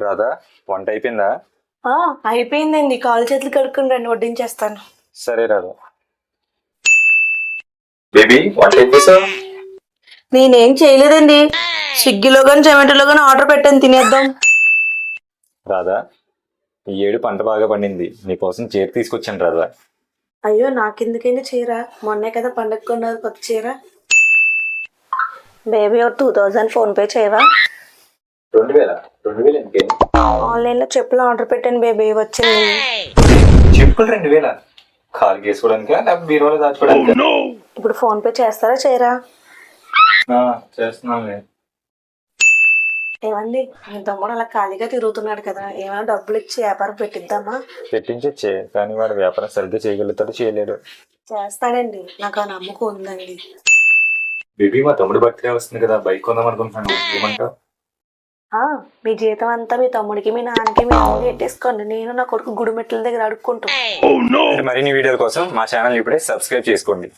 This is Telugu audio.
రాధా, వంట అయిపోయిందా? అయిపోయిందండి. కాలు చేతులు కడుక్కుని రండి, వడ్డించేస్తాను. సరే రాధా. బేబీ, వంట ఏం చేసావు? నేనేం చేయలేదండి. స్విగ్గీలో కానీ జొమాటోలో కానీ ఆర్డర్ పెట్టాను, తినేద్దాం. రాధా, ఈ ఏడు పంట బాగా పండింది, నీకోసం చీర తీసుకొచ్చాను రాధా. అయ్యో, నాకెందుకైనా చీర? మొన్నే కదా పండగ కొన్నారు కొత్త చీర. బేబీ ఒక 2000 ఫోన్పే చేయవా? 2000 ఎందుకే? ఆన్లైన్లో చెప్పులు ఆర్డర్ పెట్టాను బేబీ, వచ్చింది. చెప్పులు 2000? కాలు వేసుకోవడానికా లేకపోతే బీరువాలో దాచుకోవడానికి? ఇప్పుడు ఫోన్పే చేస్తారా చేయరా? చేస్తున్నాను. ఏమండి, మీ తమ్ముడు అలా ఖాళీగా తిరుగుతున్నాడు కదా, ఏమైనా డబ్బులు ఇచ్చి వ్యాపారం పెట్టిద్దామా? పెట్టించచ్చే, కానీ వాడు వ్యాపారం సరిగ్గా చేయగలుగుతాడు చేయలేడు. చేస్తాడండి, నాకు ఆ నమ్మకం ఉందండి. బేబీ, మా తమ్ముడు బర్త్డే వస్తుంది కదా, బైక్ కొందాం అనుకుంటున్నాను, ఏమంటావు? మీ జీతం అంతా మీ తమ్ముడికి మీ నాన్నకి మీ అమ్మకి పెట్టేసుకోండి. నేను నా కొడుకు గుడిమెట్ల దగ్గర అడుక్కుంటాను. మరిన్ని వీడియోల కోసం మా ఛానల్ ఇప్పుడే సబ్స్క్రైబ్ చేసుకోండి.